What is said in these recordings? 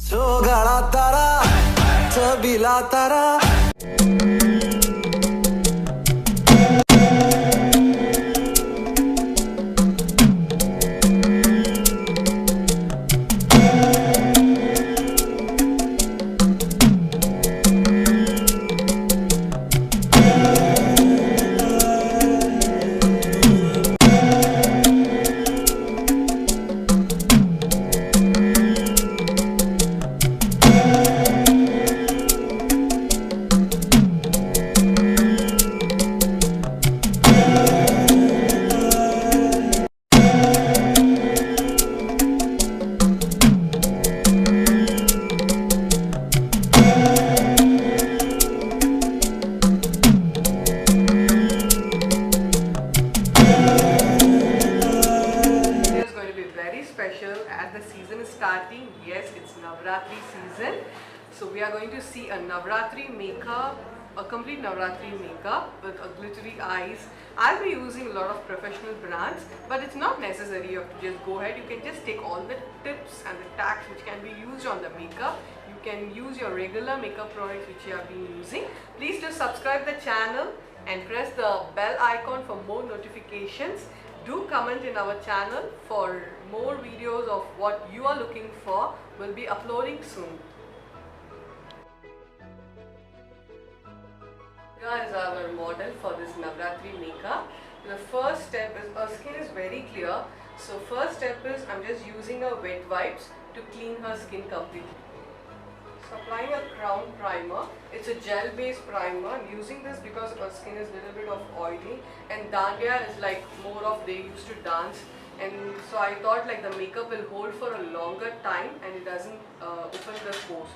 सोगाळा Tara चबिला Tara special as the season is starting. Yes, it's Navratri season. So we are going to see a Navratri makeup, a complete Navratri makeup with a glittery eyes. I'll be using a lot of professional brands, but it's not necessary. You have to just go ahead. You can just take all the tips and the tags which can be used on the makeup. You can use your regular makeup products which you have been using. Please do subscribe the channel and press the bell icon for more notifications. Do comment in our channel for more videos of what you are looking for. We'll be uploading soon. Here is our model for this Navratri makeup. The first step is, her skin is very clear. So first step is, I'm just using a wet wipes to clean her skin completely. So applying a crown primer. It's a gel based primer. I'm using this because her skin is a little bit of oily and dandiya is like more of they used to dance, and so I thought like the makeup will hold for a longer time and it doesn't open the pores.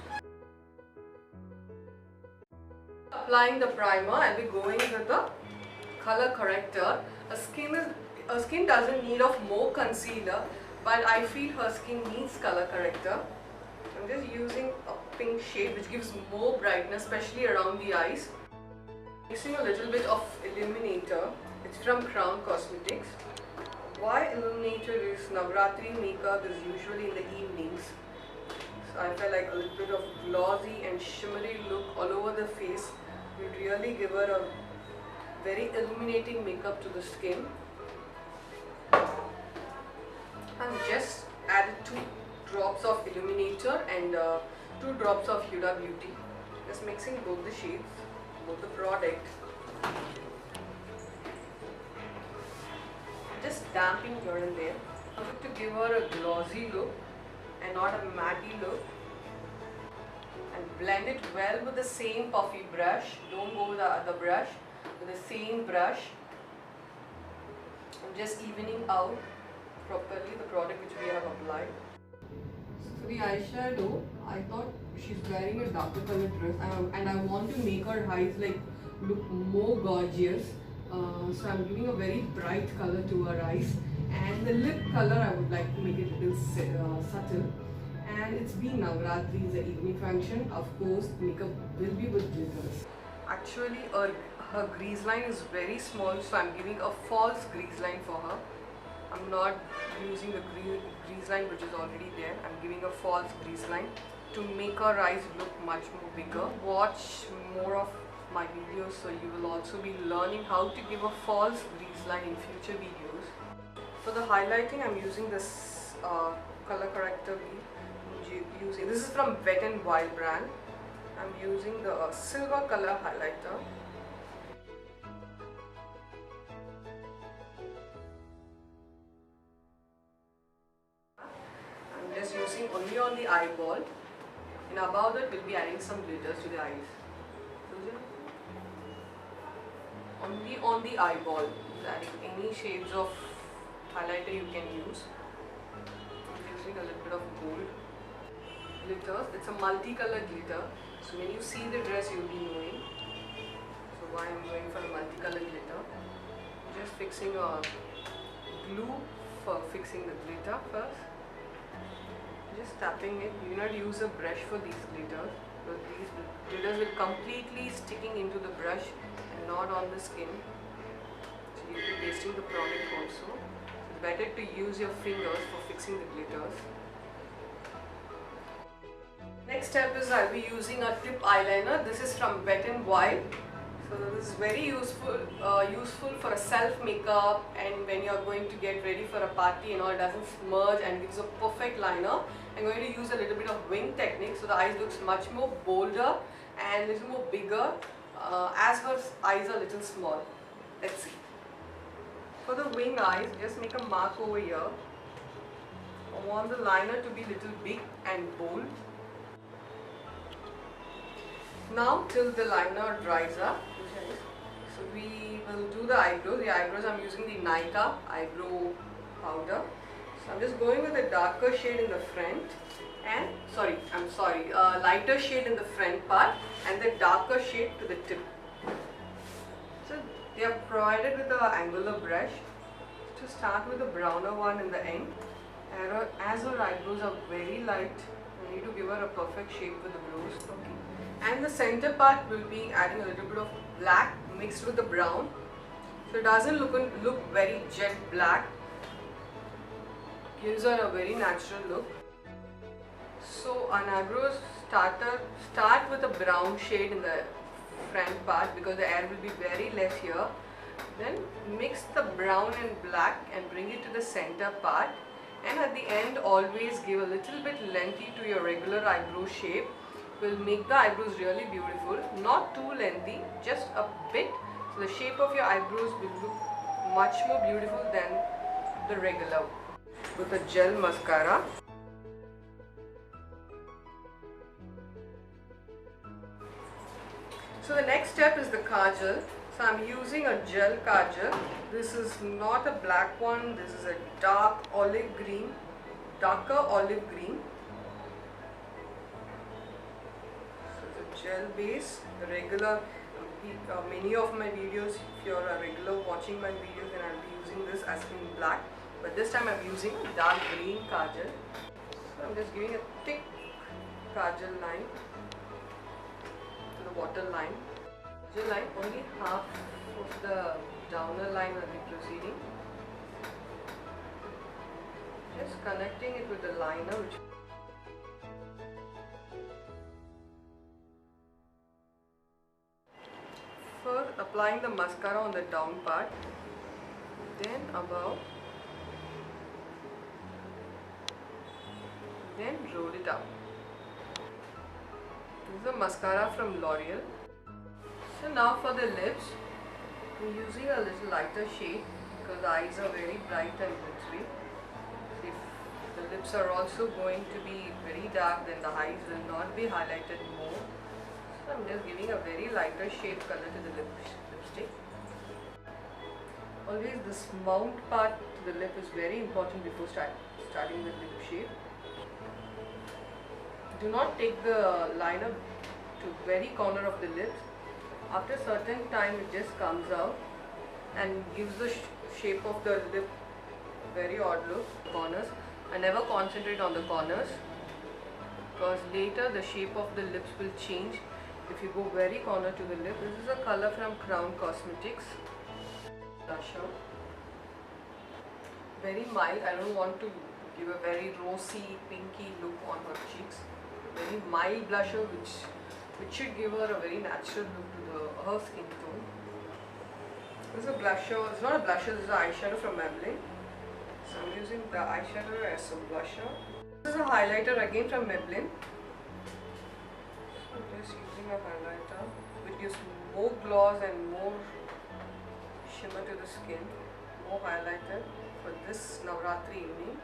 Applying the primer, I'll be going with the color corrector. Her skin doesn't need of more concealer, but I feel her skin needs color corrector. I'm just using a pink shade which gives more brightness, especially around the eyes. Using a little bit of illuminator. It's from Crown Cosmetics. Why illuminator is Navratri makeup is usually in the evenings. So I felt like a little bit of glossy and shimmery look all over the face will really give her a very illuminating makeup to the skin. And just added 2 drops of illuminator and 2 drops of Huda Beauty. Just mixing both the shades, both the product. Just damping here and there to give her a glossy look and not a matte look. And blend it well with the same puffy brush. Don't go with the other brush. With the same brush. I'm just evening out properly the product which we have applied. For the eyeshadow, I thought she's wearing a darker color dress and I want to make her eyes like look more gorgeous. So I'm giving a very bright color to her eyes, and the lip color I would like to make it a little subtle. And it's being Navratri, the evening function. Of course, makeup will be with glitters. Actually, her grease line is very small, so I'm giving a false grease line for her. I'm not using the grease line which is already there. I'm giving a false grease line to make her eyes look much more bigger. Watch more of my videos so you will also be learning how to give a false grease line in future videos. For the highlighting, I'm using this color corrector. This is from Wet n Wild brand. I'm using the silver color highlighter. I'm just using only on the eyeball, and above that we'll be adding some glitters to the eyes. Only on the eyeball, adding any shades of highlighter you can use. I'm using a little bit of gold glitters. It's a multicolored glitter, so when you see the dress you'll be knowing. So why I'm going for a multicolored glitter. Just fixing a glue for fixing the glitter first. Just tapping it. You do not use a brush for these glitters, but these glitters will completely sticking into the brush and not on the skin. So you'll be wasting the product also. It's better to use your fingers for fixing the glitters. next step is I'll be using a tip eyeliner. This is from Wet n Wild. So this is very useful for a self makeup, and when you are going to get ready for a party and all, it doesn't smudge and gives a perfect liner. I'm going to use a little bit of wing technique, so the eyes looks much more bolder and a little more bigger, as her eyes are a little small. Let's see. For the wing eyes, just make a mark over here. I want the liner to be little big and bold. Now till the liner dries up, so we will do the eyebrows. The eyebrows, I'm using the Nika eyebrow powder. So I'm just going with a darker shade in the front and lighter shade in the front part and the darker shade to the tip. So they are provided with an angular brush. To start with the browner one in the end. As her eyebrows are very light, I need to give her a perfect shape with the brows. Okay. And the center part will be adding a little bit of black mixed with the brown, so it doesn't look very jet black. Gives her a very natural look. So on eyebrows, start with a brown shade in the front part because the air will be very less here. Then mix the brown and black and bring it to the center part, and at the end always give a little bit lengthy to your regular eyebrow shape. Will make the eyebrows really beautiful. Not too lengthy, just a bit, so the shape of your eyebrows will look much more beautiful than the regular. With a gel mascara. So the next step is the kajal. So I'm using a gel kajal. This is not a black one, this is a darker olive green. Gel base, the regular, many of my videos, if you're a regular watching my videos, then I'll be using this as in black, but this time I'm using a dark green kajal. So I'm just giving a thick kajal line to the water line. Kajal line, only half of the downer line will be proceeding. Just connecting it with the liner, which first applying the mascara on the down part, then above, then roll it up. This is a mascara from L'Oreal. So now for the lips, I'm using a little lighter shade because the eyes are very bright and glittery. If the lips are also going to be very dark, then the eyes will not be highlighted more. So I'm just giving a very lighter shade color to the lipstick. Always this mount part to the lip is very important before starting with lip shape. Do not take the liner to very corner of the lips. After a certain time it just comes out and gives the shape of the lip very odd look. Corners. I never concentrate on the corners because later the shape of the lips will change if you go very corner to the lip. This is a color from Crown Cosmetics. Blusher. Very mild. I don't want to give a very rosy, pinky look on her cheeks. Very mild blusher which should give her a very natural look to her skin tone. This is a blusher. It's not a blusher, this is an eyeshadow from Maybelline. So I'm using the eyeshadow as a blusher. This is a highlighter again from Maybelline. So just using a highlighter which gives more gloss and more shimmer to the skin. More highlighter for this Navratri evening.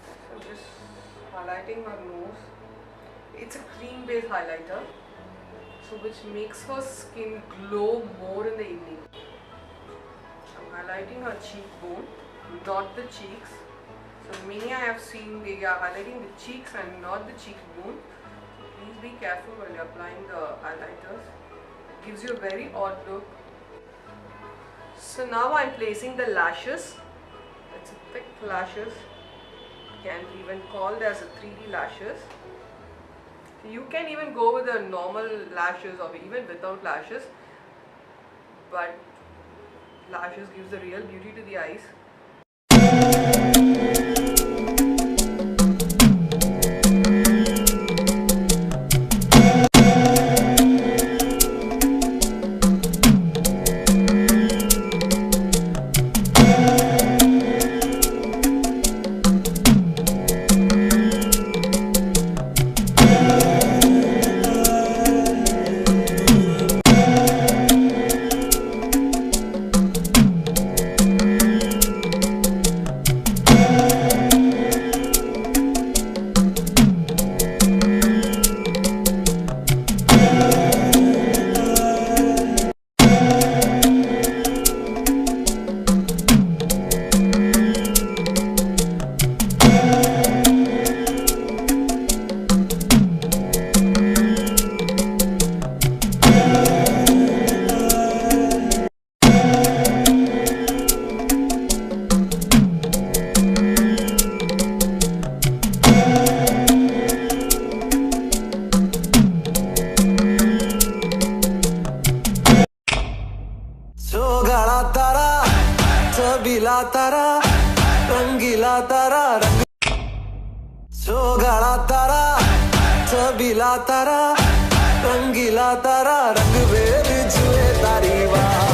So just highlighting her nose. It's a cream based highlighter, so which makes her skin glow more in the evening. I'm highlighting her cheekbone, not the cheeks. So many I have seen they are highlighting the cheeks and not the cheekbone. So please be careful when you're applying the highlighters. It gives you a very odd look. So now I'm placing the lashes. It's a thick lashes. Can be even called as a 3D lashes. You can even go with the normal lashes or even without lashes, but lashes gives the real beauty to the eyes. छबीला तारा रंगीला तारा रंग चोगाड़ा तारा छबीला तारा रंगीला तारा रंग वेद जुए तारी वाह